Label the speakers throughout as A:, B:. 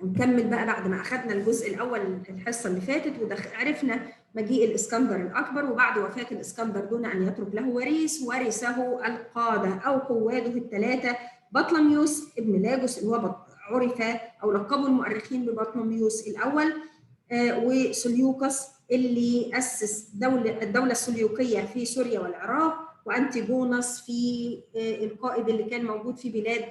A: هنكمل بقى بعد ما اخذنا الجزء الاول الحصه اللي فاتت وعرفنا مجيء الاسكندر الاكبر، وبعد وفاه الاسكندر دون ان يترك له وريث ورثه القاده او قواده الثلاثه بطلميوس ابن لاجوس اللي هو عرف او لقبه المؤرخين ببطلميوس الاول، وسليوكس اللي اسس الدوله السليوكيه في سوريا والعراق، وانتيجونس في القائد اللي كان موجود في بلاد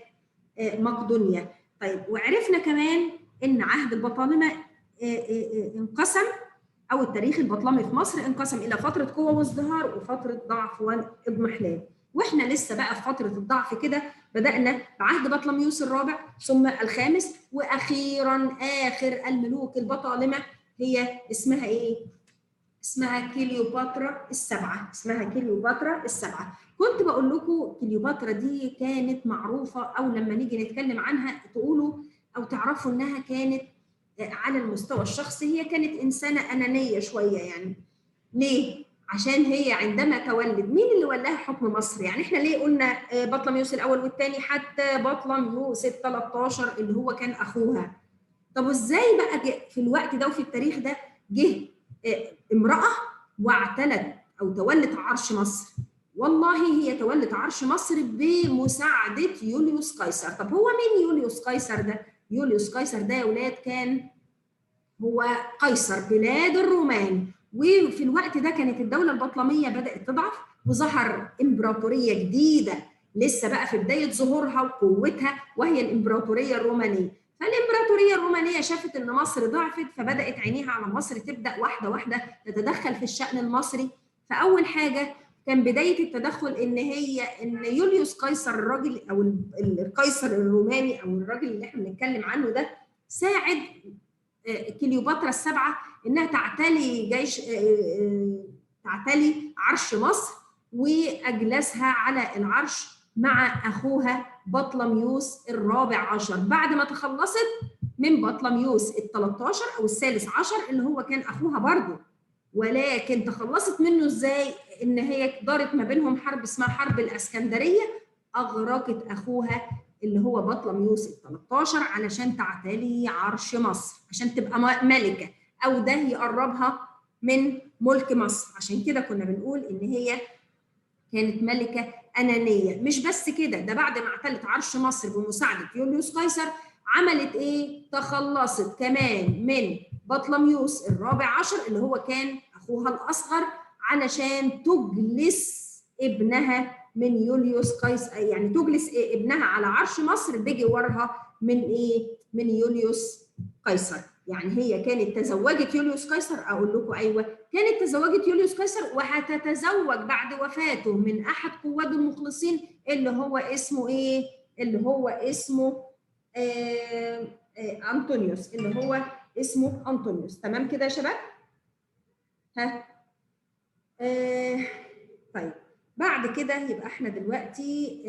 A: مقدونيا. طيب، وعرفنا كمان ان عهد البطالمه انقسم، او التاريخ البطلمي في مصر انقسم الى فتره قوه وازدهار وفتره ضعف واضمحلال، واحنا لسه بقى في فتره الضعف كده. بدانا بعهد بطلميوس الرابع ثم الخامس، واخيرا اخر الملوك البطالمه هي اسمها ايه؟ اسمها كليوباترا السبعه. اسمها كليوباترا السبعه. كنت بقول لكم كليوباترا دي كانت معروفه، او لما نيجي نتكلم عنها تقولوا او تعرفوا انها كانت على المستوى الشخصي هي كانت انسانه انانيه شويه. يعني ليه؟ عشان هي عندما تولد، مين اللي ولاها حكم مصر؟ يعني احنا ليه قلنا بطلميوس الاول والثاني؟ حتى بطلميوس ال 13 اللي هو كان اخوها. طب ازاي بقى في الوقت ده وفي التاريخ ده جه امراه واعتلت او تولت عرش مصر؟ والله هي تولت عرش مصر بمساعده يوليوس قيصر. طب هو مين يوليوس قيصر ده؟ يوليوس قيصر ده يا ولاد كان هو قيصر بلاد الرومان، وفي الوقت ده كانت الدوله البطلميه بدات تضعف، وظهر امبراطوريه جديده لسه بقى في بدايه ظهورها وقوتها، وهي الامبراطوريه الرومانيه. فالامبراطوريه الرومانيه شافت ان مصر ضعفت، فبدات عينيها على مصر تبدا واحده واحده تتدخل في الشان المصري. فاول حاجه كان بدايه التدخل ان يوليوس قيصر الراجل او القيصر الروماني او الراجل اللي احنا بنتكلم عنه ده ساعد كليوباترا السبعه انها تعتلي عرش مصر، واجلسها على العرش مع اخوها بطلميوس الرابع عشر بعد ما تخلصت من بطلميوس ال 13 او الثالث عشر اللي هو كان اخوها برضه. ولكن تخلصت منه ازاي؟ ان هي دارت ما بينهم حرب اسمها حرب الاسكندريه، اغرقت اخوها اللي هو بطلميوس ال 13 علشان تعتلي عرش مصر، عشان تبقى ملكه، او ده يقربها من ملك مصر. عشان كده كنا بنقول ان هي كانت ملكه انانيه. مش بس كده، ده بعد ما اعتلت عرش مصر بمساعده يوليوس قيصر عملت ايه؟ تخلصت كمان من بطلميوس الرابع عشر اللي هو كان اخوها الاصغر علشان تجلس ابنها من يوليوس قيصر، يعني تجلس ابنها على عرش مصر بجوارها من ايه؟ من يوليوس قيصر. يعني هي كانت تزوجت يوليوس قيصر. اقول لكم ايوه، كانت تزوجت يوليوس قيصر، وهتتزوج بعد وفاته من احد قواده المخلصين اللي هو اسمه ايه؟ اللي هو اسمه انطونيوس، اللي هو اسمه انطونيوس. تمام كده يا شباب؟ ها طيب، بعد كده يبقى احنا دلوقتي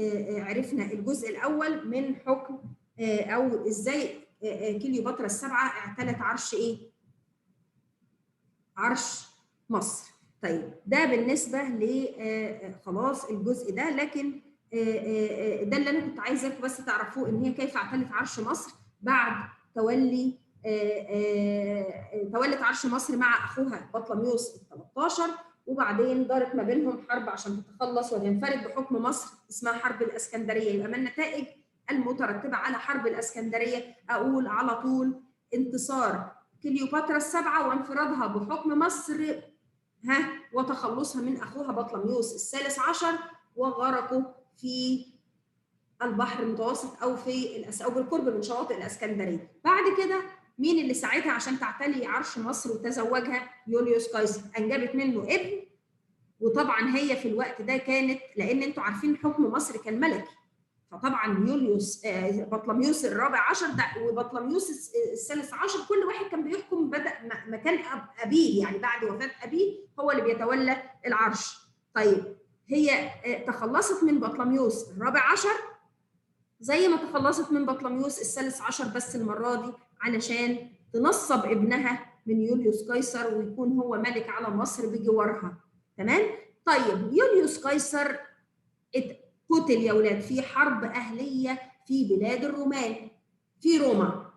A: عرفنا الجزء الاول من حكم او ازاي كليوباترا السبعه اعتلت عرش ايه؟ عرش مصر. طيب، ده بالنسبه ل خلاص الجزء ده. لكن ده اللي انا كنت عايزاكم بس تعرفوه، ان هي كيف اعتلت عرش مصر بعد تولت عرش مصر مع اخوها بطلميوس ال 13، وبعدين دارت ما بينهم حرب عشان تتخلص وتنفرد بحكم مصر اسمها حرب الاسكندريه. يبقى من النتائج المترتبه على حرب الاسكندريه اقول على طول انتصار كليوباترا السبعه وانفرادها بحكم مصر وتخلصها من اخوها بطلميوس الثالث عشر، وغرقوا في البحر المتوسط او في او بالقرب من شواطئ الاسكندريه. بعد كده مين اللي ساعدها عشان تعتلي عرش مصر وتزوجها؟ يوليوس قيصر. انجبت منه ابن، وطبعا هي في الوقت ده كانت، لان انتوا عارفين حكم مصر كان ملكي، فطبعا يوليوس بطلميوس الرابع عشر ده وبطلميوس الثالث عشر كل واحد كان بيحكم بدأ مكان ابيه، يعني بعد وفاه ابيه هو اللي بيتولى العرش. طيب، هي تخلصت من بطلميوس الرابع عشر زي ما تخلصت من بطلميوس الثالث عشر، بس المره دي علشان تنصب ابنها من يوليوس قيصر ويكون هو ملك على مصر بجوارها. تمام؟ طيب، يوليوس قيصر قتل يا ولاد في حرب اهليه في بلاد الرومان. في روما.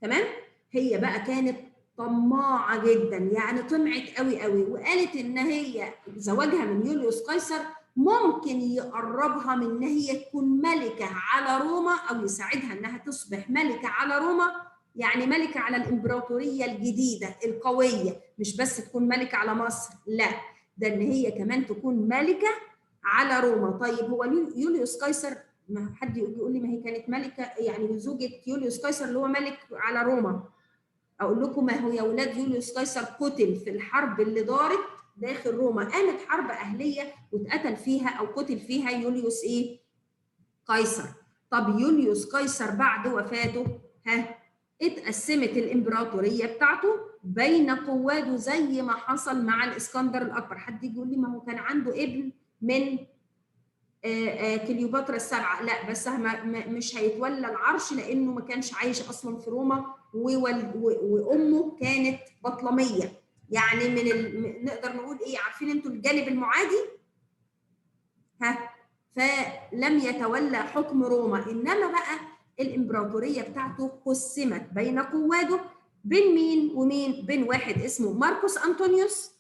A: تمام؟ هي بقى كانت طماعه جدا، يعني طمعت قوي قوي، وقالت ان هي زواجها من يوليوس قيصر ممكن يقربها من ان هي تكون ملكه على روما، او يساعدها انها تصبح ملكه على روما، يعني ملكه على الامبراطوريه الجديده القويه، مش بس تكون ملكه على مصر، لا، ده ان هي كمان تكون ملكه على روما. طيب هو يوليوس قيصر، ما حد يقول لي ما هي كانت ملكه، يعني زوجة يوليوس قيصر اللي هو ملك على روما. اقول لكم ما هو يا اولاد يوليوس قيصر قتل في الحرب اللي دارت داخل روما، قامت حرب اهليه واتقتل فيها او قتل فيها يوليوس ايه؟ قيصر. طب يوليوس قيصر بعد وفاته اتقسمت الامبراطوريه بتاعته بين قواده زي ما حصل مع الاسكندر الاكبر. حد يجي يقول لي ما هو كان عنده ابن من كليوباترا السبعه، لا بس مش هيتولى العرش لانه ما كانش عايش اصلا في روما، وامه كانت بطلميه، يعني نقدر نقول ايه، عارفين انتوا الجانب المعادي، فلم يتولى حكم روما، انما بقى الامبراطوريه بتاعته قسمت بين قواده بين مين ومين؟ بين واحد اسمه ماركوس انطونيوس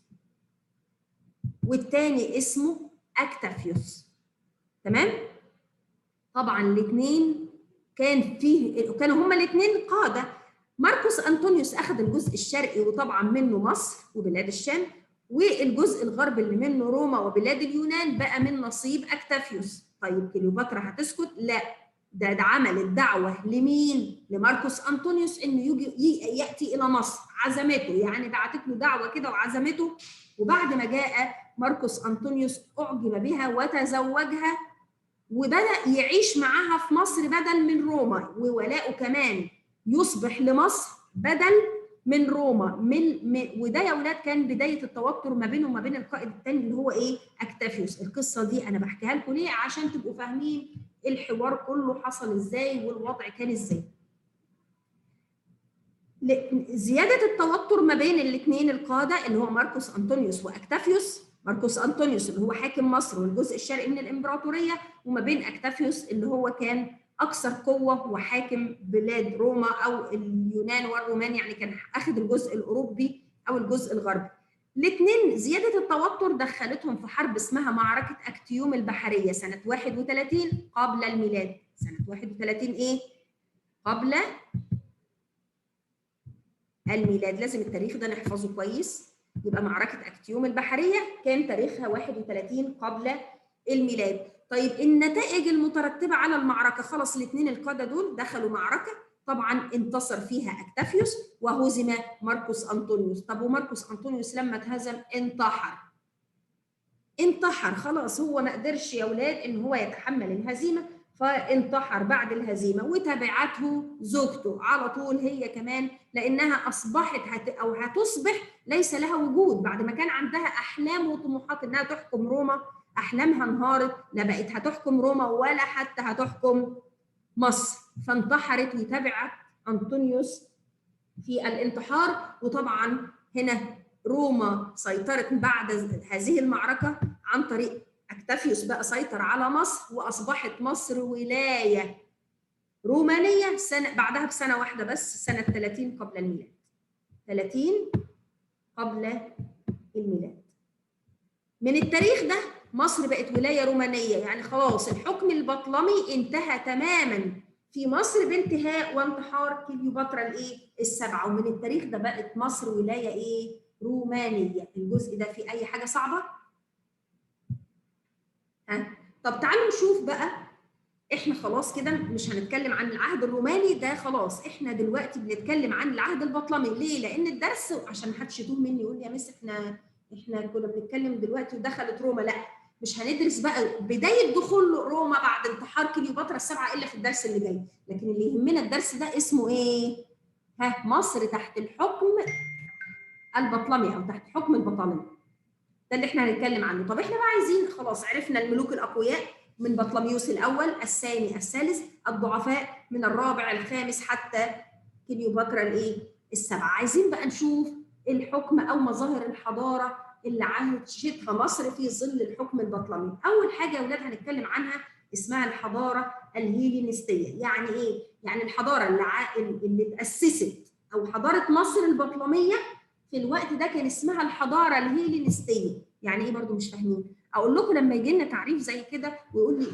A: والتاني اسمه اكتافيوس. تمام؟ طبعا الاثنين كانوا هما الاثنين قاده. ماركوس انطونيوس اخذ الجزء الشرقي وطبعا منه مصر وبلاد الشام، والجزء الغربي اللي منه روما وبلاد اليونان بقى من نصيب اكتافيوس. طيب كليوباترا هتسكت؟ لا، ده عملت دعوه لمين؟ لماركوس انطونيوس انه ياتي الى مصر، عزمته، يعني بعتت له دعوه كده وعزمته. وبعد ما جاء ماركوس انطونيوس اعجب بها وتزوجها، وبدأ يعيش معاها في مصر بدل من روما، وولاؤه كمان يصبح لمصر بدل من روما. وده يا اولاد كان بدايه التوتر ما بينه وما بين القائد الثاني اللي هو ايه؟ اكتافيوس. القصه دي انا بحكيها لكم ليه؟ عشان تبقوا فاهمين الحوار كله حصل ازاي والوضع كان ازاي. زياده التوتر ما بين الاثنين القاده اللي هو ماركوس انطونيوس واكتافيوس، ماركوس انطونيوس اللي هو حاكم مصر والجزء الشرقي من الامبراطوريه، وما بين اكتافيوس اللي هو كان اكثر قوه وحاكم بلاد روما او اليونان والرومان، يعني كان اخذ الجزء الاوروبي او الجزء الغربي. الاثنين زياده التوتر دخلتهم في حرب اسمها معركه اكتيوم البحريه سنه 31 قبل الميلاد. سنه 31 ايه؟ قبل الميلاد. لازم التاريخ ده نحفظه كويس. يبقى معركة أكتيوم البحرية كان تاريخها 31 قبل الميلاد. طيب النتائج المترتبة على المعركة، خلاص الاثنين القادة دول دخلوا معركة، طبعا انتصر فيها أكتافيوس وهزم ماركوس أنطونيوس. طب وماركوس أنطونيوس لما اتهزم انتحر خلاص، هو ما قدرش يا اولاد ان هو يتحمل الهزيمه، فانتحر بعد الهزيمه، وتبعته زوجته على طول هي كمان، لانها اصبحت هتصبح ليس لها وجود بعد ما كان عندها احلام وطموحات انها تحكم روما. احلامها انهارت، لا بقت هتحكم روما ولا حتى هتحكم مصر، فانتحرت وتبعت انطونيوس في الانتحار. وطبعا هنا روما سيطرت بعد هذه المعركة عن طريق أكتافيوس، بقى سيطر على مصر وأصبحت مصر ولاية رومانية بعدها بسنة واحدة بس، سنة 30 قبل الميلاد. 30 قبل الميلاد. من التاريخ ده مصر بقت ولاية رومانية، يعني خلاص الحكم البطلمي انتهى تماما في مصر بانتهاء وانتحار كليوباترا الايه؟ السبعة. ومن التاريخ ده بقت مصر ولاية ايه؟ رومانية. الجزء ده فيه أي حاجة صعبة؟ طب تعالوا نشوف بقى، احنا خلاص كده مش هنتكلم عن العهد الروماني ده، خلاص احنا دلوقتي بنتكلم عن العهد البطلمي. ليه؟ لأن الدرس، عشان محدش يتوه مني يقول لي يا مس احنا كنا بنتكلم دلوقتي ودخلت روما، لا، مش هندرس بقى بدايه دخول روما بعد انتحار كليوباترا السبعه الا في الدرس اللي جاي، لكن اللي يهمنا الدرس ده اسمه ايه؟ مصر تحت الحكم البطلمي او تحت حكم البطالمه. ده اللي احنا هنتكلم عنه. طب احنا بقى عايزين، خلاص عرفنا الملوك الاقوياء من بطلميوس الاول، الثاني، الثالث، الضعفاء من الرابع، الخامس، حتى كليوباترا الايه؟ السبعه. عايزين بقى نشوف الحكم او مظاهر الحضاره اللي عاشتها مصر في ظل الحكم البطلمي. اول حاجه يا اولاد هنتكلم عنها اسمها الحضاره الهيلينستيه. يعني ايه؟ يعني الحضاره اللي اتاسست، او حضاره مصر البطلميه في الوقت ده كان اسمها الحضاره الهيلينستيه. يعني ايه برضو مش فاهمين؟ اقول لكم لما يجي لنا تعريف زي كده ويقول لي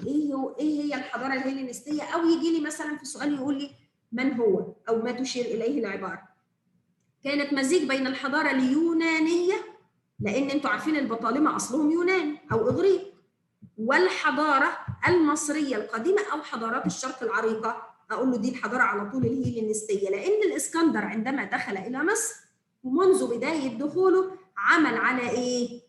A: ايه هي الحضاره الهيلينستيه، او يجي لي مثلا في سؤال يقول لي من هو او ما تشير اليه العباره. كانت مزيج بين الحضاره اليونانيه، لان انتوا عارفين البطالمه اصلهم يونان او اغريق، والحضاره المصريه القديمه او حضارات الشرق العريقه. اقول له دي الحضاره على طول الهيلينستيه، لان الاسكندر عندما دخل الى مصر ومنذ بدايه دخوله عمل على ايه؟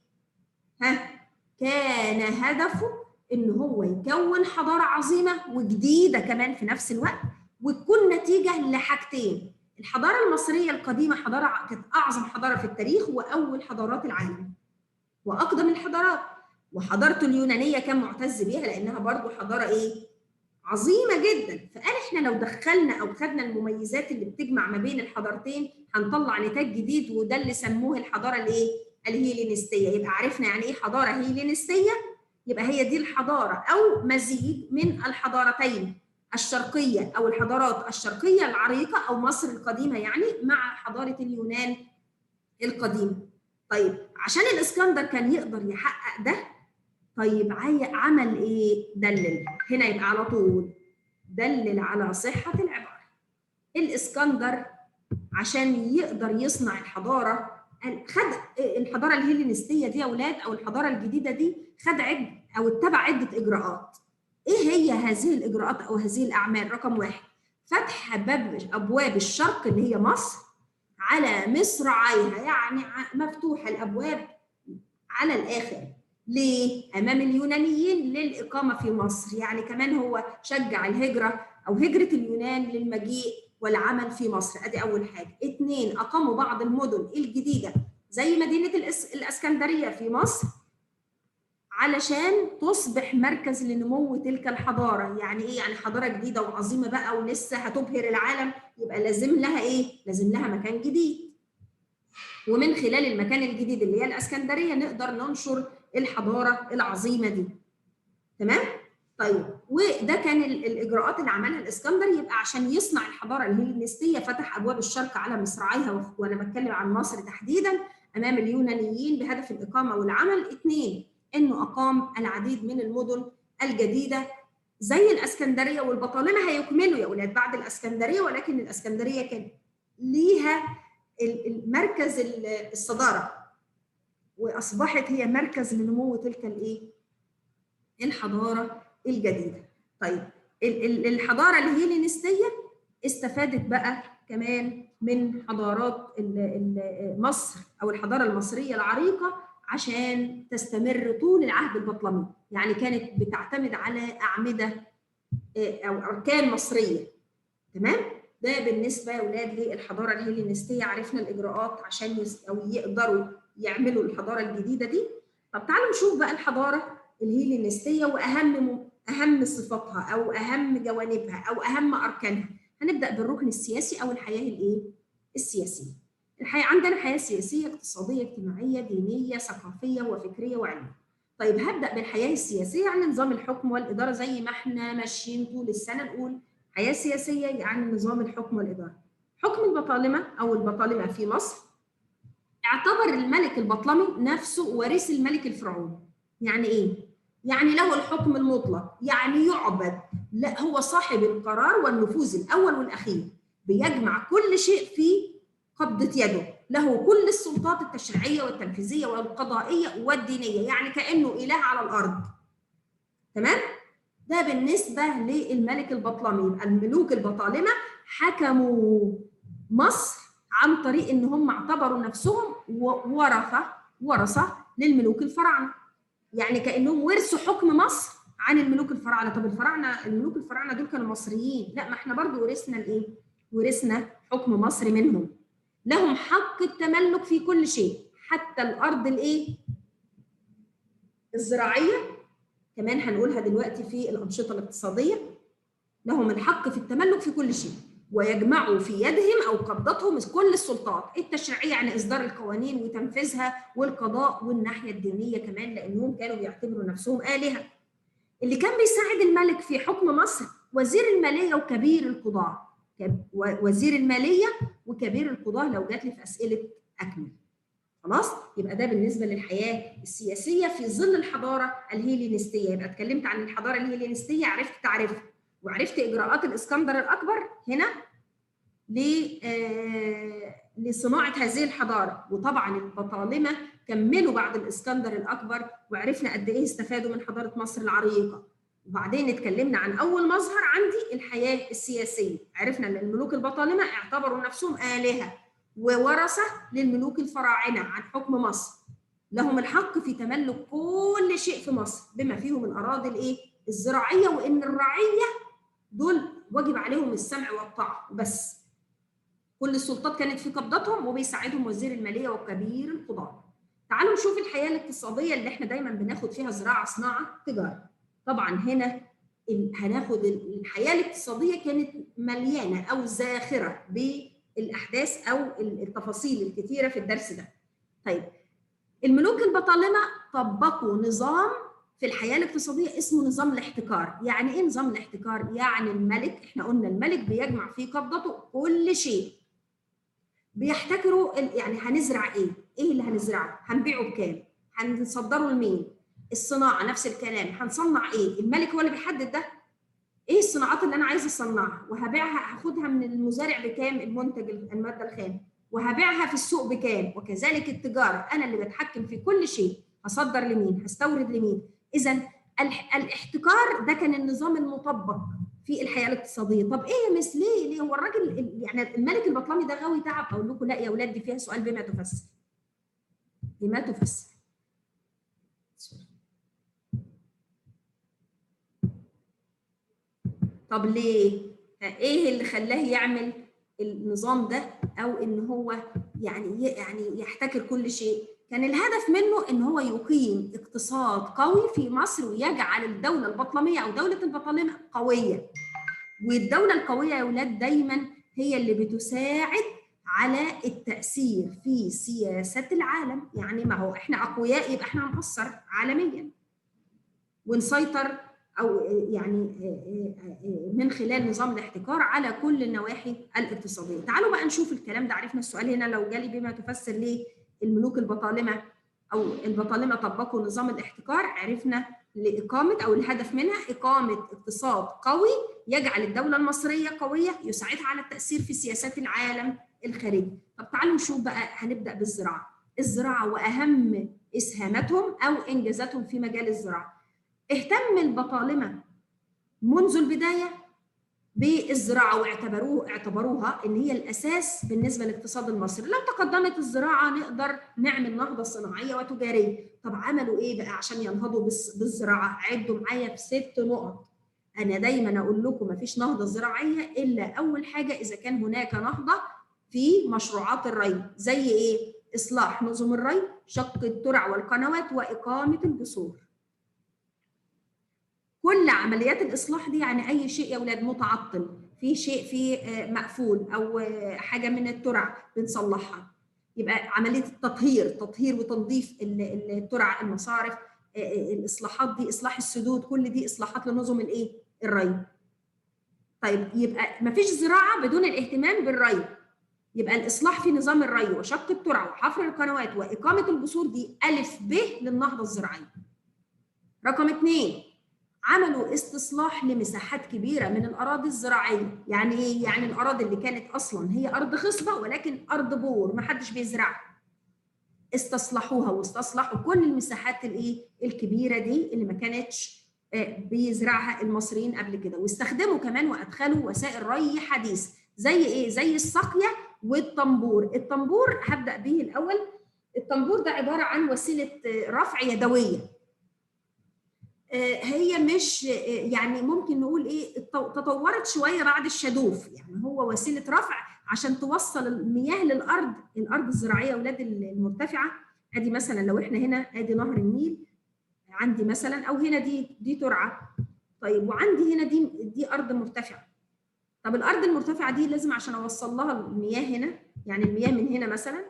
A: كان هدفه ان هو يكون حضاره عظيمه وجديده كمان في نفس الوقت، وتكون نتيجه لحاجتين. الحضاره المصريه القديمه حضاره كانت اعظم حضاره في التاريخ واول حضارات العالم واقدم الحضارات، وحضارته اليونانيه كان معتز بيها لانها برضو حضاره ايه؟ عظيمه جدا. فقال احنا لو دخلنا او خدنا المميزات اللي بتجمع ما بين الحضارتين هنطلع نتاج جديد، وده اللي سموه الحضاره الايه؟ الهيلينستيه. يبقى عرفنا يعني ايه حضاره هيلينستيه؟ يبقى هي دي الحضاره او مزيج من الحضارتين الشرقيه او الحضارات الشرقيه العريقه او مصر القديمه يعني مع حضاره اليونان القديمه. طيب عشان الاسكندر كان يقدر يحقق ده، طيب عمل ايه؟ دلل. هنا يبقى على طول دلل على صحه العباره. الاسكندر عشان يقدر يصنع الحضاره، خد الحضاره الهيلينستيه دي يا اولاد او الحضاره الجديده دي، خد او اتبع عده اجراءات. ايه هي هذه الاجراءات او هذه الاعمال؟ رقم واحد، فتح ابواب الشرق اللي هي مصر على مصراعيها، يعني مفتوحه الابواب على الاخر. ليه؟ امام اليونانيين للاقامه في مصر. يعني كمان هو شجع الهجره او هجره اليونان للمجيء والعمل في مصر. ادي اول حاجه. اثنين، اقاموا بعض المدن الجديده زي مدينه الاسكندريه في مصر علشان تصبح مركز لنمو تلك الحضاره. يعني ايه؟ يعني حضاره جديده وعظيمه بقى ولسه هتبهر العالم، يبقى لازم لها ايه؟ لازم لها مكان جديد. ومن خلال المكان الجديد اللي هي الاسكندريه نقدر ننشر الحضاره العظيمه دي. تمام؟ طيب وده كان الاجراءات اللي عملها الاسكندر. يبقى عشان يصنع الحضاره الهيلينستيه فتح ابواب الشرق على مصراعيها، وانا بتكلم عن مصر تحديدا، امام اليونانيين بهدف الاقامه والعمل. اثنين، انه اقام العديد من المدن الجديده زي الاسكندريه والبطالمه. هيكملوا يا اولاد بعد الاسكندريه، ولكن الاسكندريه كان ليها المركز الصداره واصبحت هي مركز لنمو تلك الايه؟ الحضاره الجديده. طيب الحضاره الهيلينستيه استفادت بقى كمان من حضارات مصر او الحضاره المصريه العريقه عشان تستمر طول العهد البطلمي. يعني كانت بتعتمد على اعمده او اركان مصريه. تمام؟ ده بالنسبه يا اولاد للحضاره الهيلينستيه. عرفنا الاجراءات عشان او يقدروا يعملوا الحضاره الجديده دي. طب تعالوا نشوف بقى الحضاره الهيلينستيه واهم صفاتها او اهم جوانبها او اهم اركانها. هنبدا بالركن السياسي او الحياه الايه؟ السياسيه. الحياه عندنا حياه سياسيه، اقتصاديه، اجتماعيه، دينيه، ثقافيه وفكريه وعلميه. طيب هبدا بالحياه السياسيه، يعني نظام الحكم والاداره زي ما احنا ماشيين طول السنه نقول حياه سياسيه يعني نظام الحكم والاداره. حكم البطالمه او البطالمه في مصر اعتبر الملك البطلمي نفسه وريث الملك الفرعوني. يعني ايه؟ يعني له الحكم المطلق، يعني يعبد، لا هو صاحب القرار والنفوذ الاول والاخير، بيجمع كل شيء في قبضه يده، له كل السلطات التشريعيه والتنفيذيه والقضائيه والدينيه، يعني كانه اله على الارض. تمام؟ ده بالنسبه للملك البطلمي. يبقى الملوك البطالمه حكموا مصر عن طريق ان هم اعتبروا نفسهم ورثه للملوك الفراعنه. يعني كانهم ورثوا حكم مصر عن الملوك الفراعنه. طب الملوك الفراعنه دول كانوا مصريين؟ لا، ما احنا برضو ورثنا الايه؟ ورثنا حكم مصر منهم. لهم حق التملك في كل شيء، حتى الارض الايه؟ الزراعيه، كمان هنقولها دلوقتي في الانشطه الاقتصاديه. لهم الحق في التملك في كل شيء، ويجمعوا في يدهم او قبضتهم كل السلطات التشريعيه، يعني اصدار القوانين وتنفيذها، والقضاء، والناحيه الدينيه كمان لانهم كانوا بيعتبروا نفسهم الهه. اللي كان بيساعد الملك في حكم مصر وزير الماليه وكبير القضاه. وزير الماليه وكبير القضاه لو جات لي في اسئله اكمل. خلاص، يبقى ده بالنسبه للحياه السياسيه في ظل الحضاره الهيلينستيه. يبقى اتكلمت عن الحضاره الهيلينستيه، عرفت تعريفها وعرفت اجراءات الاسكندر الاكبر هنا لصناعه هذه الحضاره. وطبعا البطالمه كملوا بعد الاسكندر الاكبر، وعرفنا قد ايه استفادوا من حضاره مصر العريقه. وبعدين اتكلمنا عن اول مظهر عندي الحياه السياسيه، عرفنا ان الملوك البطالمه اعتبروا نفسهم الهه وورثه للملوك الفراعنه عن حكم مصر، لهم الحق في تملك كل شيء في مصر بما فيهم الاراضي الايه الزراعيه، وان الرعيه دول واجب عليهم السمع والطاعه بس. كل السلطات كانت في قبضتهم وبيساعدهم وزير الماليه وكبير القضاه. تعالوا نشوف الحياه الاقتصاديه اللي احنا دايما بناخد فيها زراعه صناعه تجاره. طبعا هنا هناخد الحياه الاقتصاديه كانت مليانه او زاخره بالاحداث او التفاصيل الكثيره في الدرس ده. طيب الملوك البطالمه طبقوا نظام في الحياه الاقتصاديه اسمه نظام الاحتكار. يعني ايه نظام الاحتكار؟ يعني الملك، احنا قلنا الملك بيجمع في قبضته كل شيء، بيحتكروا يعني هنزرع ايه؟ ايه اللي هنزرعه؟ هنبيعه بكام؟ هنصدره لمين؟ الصناعه نفس الكلام، هنصنع ايه؟ الملك هو اللي بيحدد ده. ايه الصناعات اللي انا عايزه اصنعها وهبيعها، هاخدها من المزارع بكام؟ المنتج الماده الخام، وهبيعها في السوق بكام؟ وكذلك التجاره، انا اللي بتحكم في كل شيء. هصدر لمين؟ هستورد لمين؟ اذا الاحتكار ده كان النظام المطبق في الحياه الاقتصاديه. طب ايه يا مس ليه هو الراجل يعني الملك البطلمي ده غاوي تعب؟ اقول لكم لا يا اولاد، دي فيها سؤال بما تفسر. بما تفسر. طب ليه؟ ايه اللي خلاه يعمل النظام ده او ان هو يعني يحتكر كل شيء؟ كان الهدف منه ان هو يقيم اقتصاد قوي في مصر ويجعل الدوله البطلميه او دوله البطالمه قويه. والدوله القويه يا اولاد دايما هي اللي بتساعد على التاثير في سياسه العالم. يعني ما هو احنا اقوياء يبقى احنا هنأثر عالميا ونسيطر او يعني من خلال نظام الاحتكار على كل النواحي الاقتصاديه. تعالوا بقى نشوف الكلام ده. عرفنا السؤال هنا لو جالي بما تفسر ليه الملوك البطالمه او البطالمه طبقوا نظام الاحتكار. عرفنا لاقامه او الهدف منها اقامه اقتصاد قوي يجعل الدوله المصريه قويه يساعدها على التاثير في سياسات العالم الخارجي. طب تعالوا نشوف بقى، هنبدا بالزراعه. الزراعه واهم اسهاماتهم او انجازاتهم في مجال الزراعه. اهتم البطالمه منذ البدايه بالزراعه واعتبروها ان هي الاساس بالنسبه للاقتصاد المصري. لو تقدمت الزراعه نقدر نعمل نهضه صناعيه وتجاريه. طب عملوا ايه بقى عشان ينهضوا بالزراعه؟ عدوا معايا في 6 نقط. انا دايما اقول لكم مفيش نهضه زراعيه الا اول حاجه اذا كان هناك نهضه في مشروعات الري. زي ايه؟ اصلاح نظم الري، شق الترع والقنوات، واقامه الجسور. كل عمليات الاصلاح دي يعني اي شيء يا اولاد متعطل، في شيء فيه مقفول او حاجه من الترع بنصلحها. يبقى عمليه التطهير، تطهير وتنظيف الترع، المصارف، الاصلاحات دي، اصلاح السدود، كل دي اصلاحات لنظم الايه؟ الري. طيب يبقى مفيش زراعه بدون الاهتمام بالري. يبقى الاصلاح في نظام الري وشق الترع وحفر القنوات واقامه الجسور دي الف ب للنهضه الزراعيه. رقم 2، عملوا استصلاح لمساحات كبيره من الاراضي الزراعيه. يعني ايه؟ يعني الاراضي اللي كانت اصلا هي ارض خصبه ولكن ارض بور ما حدش بيزرعها، استصلحوها واستصلحوا كل المساحات الايه الكبيره دي اللي ما كانتش بيزرعها المصريين قبل كده. واستخدموا كمان وادخلوا وسائل ري حديثه زي ايه؟ زي السقيه والطنبور. الطنبور هبدا به الاول. الطنبور ده عباره عن وسيله رفع يدويه، هي مش يعني ممكن نقول ايه تطورت شويه بعد الشادوف. يعني هو وسيله رفع عشان توصل المياه للارض، الارض الزراعيه اولاد المرتفعه. ادي مثلا لو احنا هنا ادي نهر النيل عندي مثلا، او هنا دي ترعه. طيب وعندي هنا دي ارض مرتفعه. طب الارض المرتفعه دي لازم عشان اوصل لها المياه هنا، يعني المياه من هنا مثلا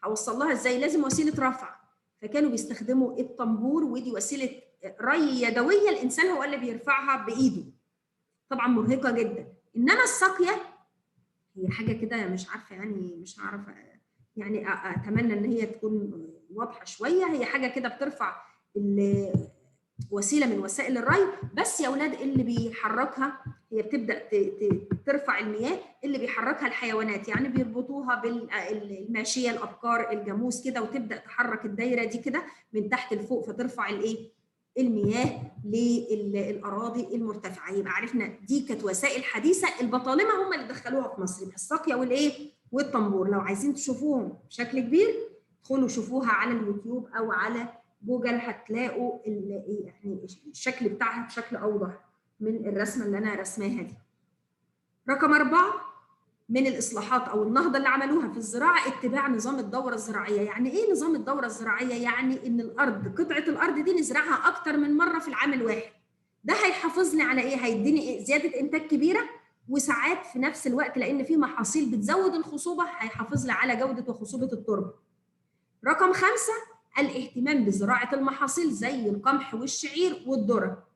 A: هوصل لها ازاي؟ لازم وسيله رفع. فكانوا بيستخدموا الطنبور، ودي وسيله ري يدويه الانسان هو اللي بيرفعها بايده، طبعا مرهقه جدا. انما الساقيه هي حاجه كده مش عارفه يعني، مش هعرف يعني اتمنى ان هي تكون واضحه شويه. هي حاجه كده بترفع وسيله من وسائل الري، بس يا اولاد اللي بيحركها هي بتبدا ترفع المياه، اللي بيحركها الحيوانات، يعني بيربطوها بالماشيه الابقار الجاموس كده، وتبدا تحرك الدايره دي كده من تحت لفوق، فترفع المياه للاراضي المرتفعه. يبقى عرفنا دي كانت وسائل حديثه، البطالمه هم اللي دخلوها في مصر، الساقيه والطنبور. لو عايزين تشوفوهم بشكل كبير ادخلوا شوفوها على اليوتيوب او على جوجل، هتلاقوا يعني الشكل بتاعها بشكل اوضح من الرسمه اللي انا رسماها دي. رقم 4 من الاصلاحات او النهضه اللي عملوها في الزراعه اتباع نظام الدوره الزراعيه. يعني ايه نظام الدوره الزراعيه؟ يعني ان قطعه الارض دي نزرعها اكتر من مره في العام الواحد. ده هيحافظ لي على ايه؟ هيديني زياده انتاج كبيره، وساعات في نفس الوقت لان في محاصيل بتزود الخصوبه هيحافظ لي على جوده وخصوبه التربه. رقم 5 الاهتمام بزراعه المحاصيل زي القمح والشعير والذره.